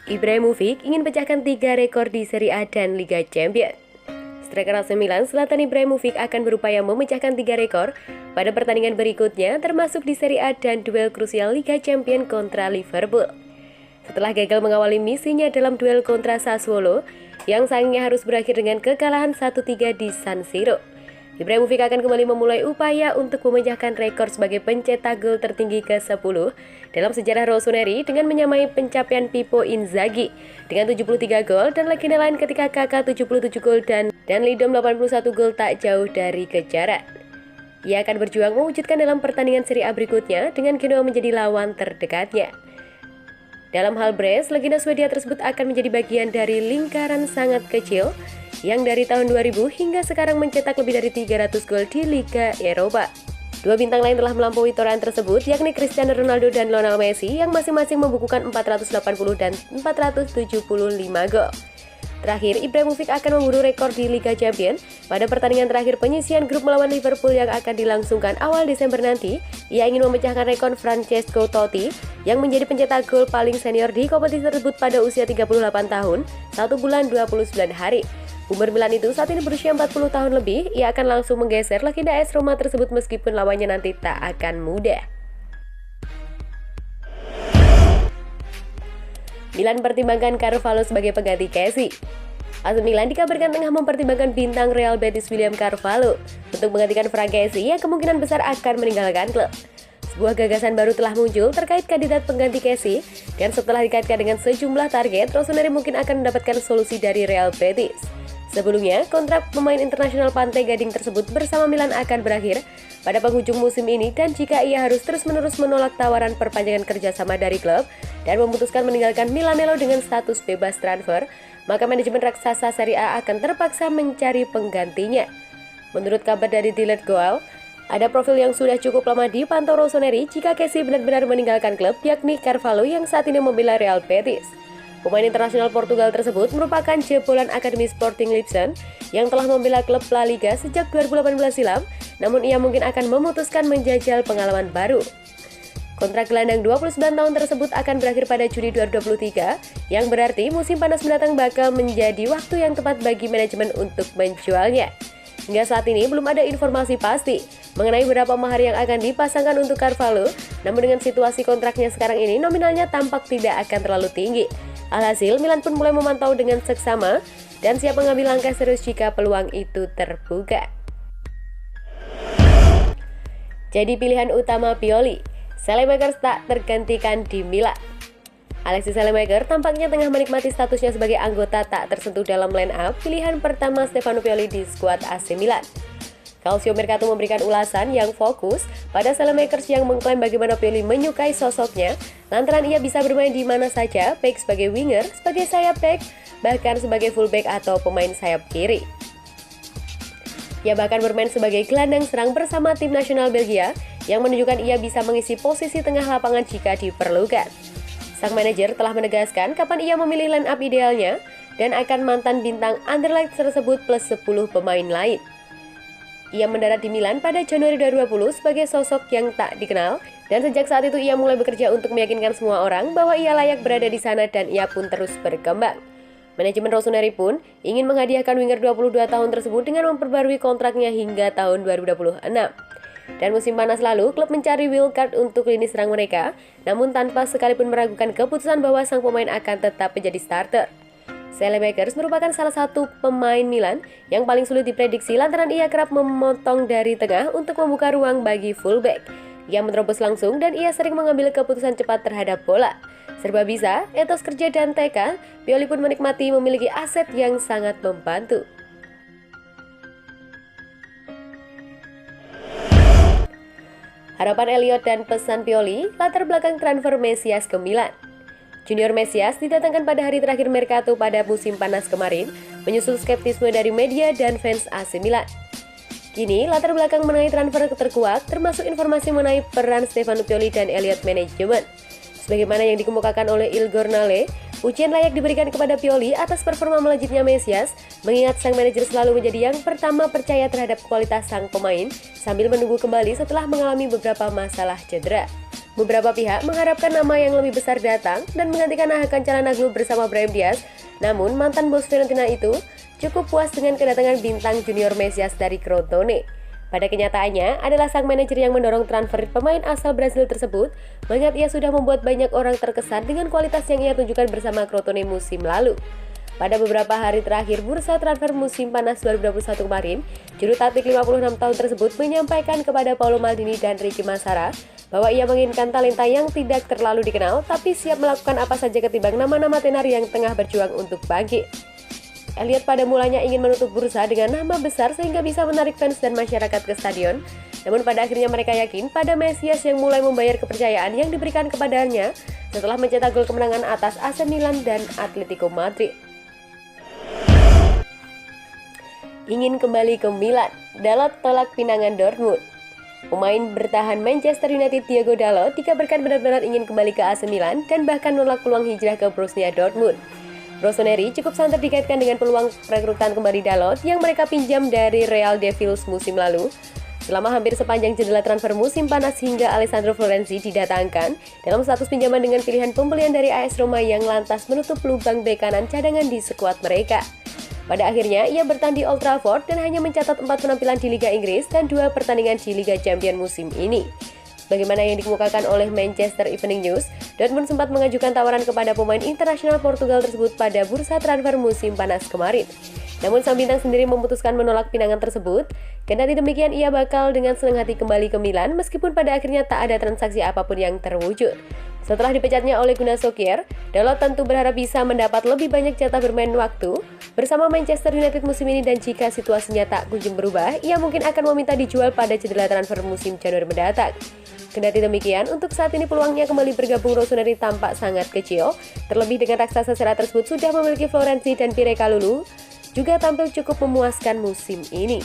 Ibrahimovic ingin pecahkan 3 rekor di Serie A dan Liga Champions. Striker AC Milan, Zlatan Ibrahimovic akan berupaya memecahkan 3 rekor pada pertandingan berikutnya, termasuk di Serie A dan duel krusial Liga Champions kontra Liverpool. Setelah gagal mengawali misinya dalam duel kontra Sassuolo, yang sayangnya harus berakhir dengan kekalahan 1-3 di San Siro, Ibrahimovic akan kembali memulai upaya untuk memecahkan rekor sebagai pencetak gol tertinggi ke-10 dalam sejarah Rossoneri dengan menyamai pencapaian Pippo Inzaghi dengan 73 gol dan legenda lain ketika Kakak 77 gol dan Lidom 81 gol tak jauh dari kejaran. Ia akan berjuang mewujudkan dalam pertandingan Serie A berikutnya dengan Genoa menjadi lawan terdekatnya. Dalam hal brace, legenda Swedia tersebut akan menjadi bagian dari lingkaran sangat kecil yang dari tahun 2000 hingga sekarang mencetak lebih dari 300 gol di Liga Eropa. Dua bintang lain telah melampaui torehan tersebut, yakni Cristiano Ronaldo dan Lionel Messi yang masing-masing membukukan 480 dan 475 gol. Terakhir, Ibrahimovic akan memburu rekor di Liga Champions pada pertandingan terakhir penyisihan grup melawan Liverpool yang akan dilangsungkan awal Desember nanti. Ia ingin memecahkan rekor Francesco Totti yang menjadi pencetak gol paling senior di kompetisi tersebut pada usia 38 tahun, 1 bulan 29 hari. Boomer Milan itu saat ini berusia 40 tahun lebih, ia akan langsung menggeser legenda AS Roma tersebut meskipun lawannya nanti tak akan mudah. Milan pertimbangkan Carvalho sebagai pengganti Kessie. AC Milan dikabarkan tengah mempertimbangkan bintang Real Betis William Carvalho untuk menggantikan Franck Kessie yang kemungkinan besar akan meninggalkan klub. Sebuah gagasan baru telah muncul terkait kandidat pengganti Kessie, dan setelah dikaitkan dengan sejumlah target, Rossoneri mungkin akan mendapatkan solusi dari Real Betis. Sebelumnya, kontrak pemain internasional Pantai Gading tersebut bersama Milan akan berakhir pada penghujung musim ini, dan jika ia harus terus-menerus menolak tawaran perpanjangan kerjasama dari klub dan memutuskan meninggalkan Milanello dengan status bebas transfer, maka manajemen raksasa Serie A akan terpaksa mencari penggantinya. Menurut kabar dari The Let Goal, ada profil yang sudah cukup lama dipantau Rossoneri jika Kessie benar-benar meninggalkan klub, yakni Carvalho yang saat ini membela Real Betis. Pemain internasional Portugal tersebut merupakan jebolan Akademi Sporting Lisbon yang telah membela klub La Liga sejak 2018 silam, namun ia mungkin akan memutuskan menjajal pengalaman baru. Kontrak gelandang 29 tahun tersebut akan berakhir pada Juni 2023, yang berarti musim panas mendatang bakal menjadi waktu yang tepat bagi manajemen untuk menjualnya. Hingga saat ini belum ada informasi pasti mengenai berapa mahar yang akan dipasangkan untuk Carvalho, namun dengan situasi kontraknya sekarang ini nominalnya tampak tidak akan terlalu tinggi. Alhasil, Milan pun mulai memantau dengan seksama dan siap mengambil langkah serius jika peluang itu terbuka. Jadi pilihan utama Pioli, Saelemaekers tak tergantikan di Milan. Alexis Saelemaekers tampaknya tengah menikmati statusnya sebagai anggota tak tersentuh dalam line-up pilihan pertama Stefano Pioli di skuad AC Milan. Calcio Mercato memberikan ulasan yang fokus pada Saelemaekers yang mengklaim bagaimana Pioli menyukai sosoknya lantaran ia bisa bermain di mana saja, baik sebagai winger, sebagai sayap back, bahkan sebagai fullback atau pemain sayap kiri. Ia bahkan bermain sebagai gelandang serang bersama tim nasional Belgia yang menunjukkan ia bisa mengisi posisi tengah lapangan jika diperlukan. Sang manajer telah menegaskan kapan ia memilih line up idealnya dan akan mantan bintang Anderlecht tersebut plus 10 pemain lain. Ia mendarat di Milan pada Januari 2020 sebagai sosok yang tak dikenal, dan sejak saat itu ia mulai bekerja untuk meyakinkan semua orang bahwa ia layak berada di sana, dan ia pun terus berkembang. Manajemen Rossoneri pun ingin menghadiahkan winger 22 tahun tersebut dengan memperbarui kontraknya hingga tahun 2026. Dan musim panas lalu, klub mencari wildcard untuk lini serang mereka, namun tanpa sekalipun meragukan keputusan bahwa sang pemain akan tetap menjadi starter. Saelemaekers merupakan salah satu pemain Milan yang paling sulit diprediksi lantaran ia kerap memotong dari tengah untuk membuka ruang bagi fullback. Ia menerobos langsung dan ia sering mengambil keputusan cepat terhadap bola. Serba bisa, etos kerja dan tekad, Pioli pun menikmati memiliki aset yang sangat membantu. Harapan Elliot dan pesan Pioli, latar belakang transfer Mesias ke Milan. Junior Mesias didatangkan pada hari terakhir Mercato pada musim panas kemarin, menyusul skeptisme dari media dan fans AC Milan. Kini, latar belakang mengenai transfer terkuat termasuk informasi mengenai peran Stefano Pioli dan Elliot Management. Sebagaimana yang dikemukakan oleh Il Giornale, pujian layak diberikan kepada Pioli atas performa melejitnya Mesias, mengingat sang manajer selalu menjadi yang pertama percaya terhadap kualitas sang pemain sambil menunggu kembali setelah mengalami beberapa masalah cedera. Beberapa pihak mengharapkan nama yang lebih besar datang dan menggantikan Hakan Calhanoglu bersama Brahim Diaz. Namun mantan bos Fiorentina itu cukup puas dengan kedatangan bintang junior Mesias dari Crotone. Pada kenyataannya adalah sang manajer yang mendorong transfer pemain asal Brasil tersebut, mengingat ia sudah membuat banyak orang terkesan dengan kualitas yang ia tunjukkan bersama Crotone musim lalu. Pada beberapa hari terakhir bursa transfer musim panas 2021 kemarin, juru taktik 56 tahun tersebut menyampaikan kepada Paulo Maldini dan Ricky Massara bahwa ia menginginkan talenta yang tidak terlalu dikenal tapi siap melakukan apa saja ketimbang nama-nama tenar yang tengah berjuang untuk bangkit. Elliot pada mulanya ingin menutup bursa dengan nama besar sehingga bisa menarik fans dan masyarakat ke stadion. Namun pada akhirnya mereka yakin pada Mesias yang mulai membayar kepercayaan yang diberikan kepadanya setelah mencetak gol kemenangan atas AC Milan dan Atletico Madrid. Ingin kembali ke Milan, Dalot tolak pinangan Dortmund. Pemain bertahan Manchester United Diogo Dalot dikabarkan benar-benar ingin kembali ke AC Milan dan bahkan menolak peluang hijrah ke Borussia Dortmund. Rossoneri cukup santer dikaitkan dengan peluang perekrutan kembali Dalot yang mereka pinjam dari Real Devils musim lalu. Selama hampir sepanjang jendela transfer musim panas hingga Alessandro Florenzi didatangkan dalam status pinjaman dengan pilihan pembelian dari AS Roma yang lantas menutup lubang bek kanan cadangan di skuad mereka. Pada akhirnya, ia bertahan di Old Trafford dan hanya mencatat 4 penampilan di Liga Inggris dan 2 pertandingan di Liga Champions musim ini. Bagaimana yang dikemukakan oleh Manchester Evening News, Dortmund sempat mengajukan tawaran kepada pemain internasional Portugal tersebut pada bursa transfer musim panas kemarin. Namun sang bintang sendiri memutuskan menolak pinangan tersebut. Kendati demikian, ia bakal dengan senang hati kembali ke Milan meskipun pada akhirnya tak ada transaksi apapun yang terwujud. Setelah dipecatnya oleh Gunnar Solskjaer, Dalot tentu berharap bisa mendapat lebih banyak jatah bermain waktu bersama Manchester United musim ini dan jika situasinya tak kunjung berubah, ia mungkin akan meminta dijual pada jendela transfer musim Januari mendatang. Kendati demikian, untuk saat ini peluangnya kembali bergabung Rossoneri tampak sangat kecil, terlebih dengan raksasa Serie A tersebut sudah memiliki Florenzi dan Pierre Kalulu, juga tampil cukup memuaskan musim ini.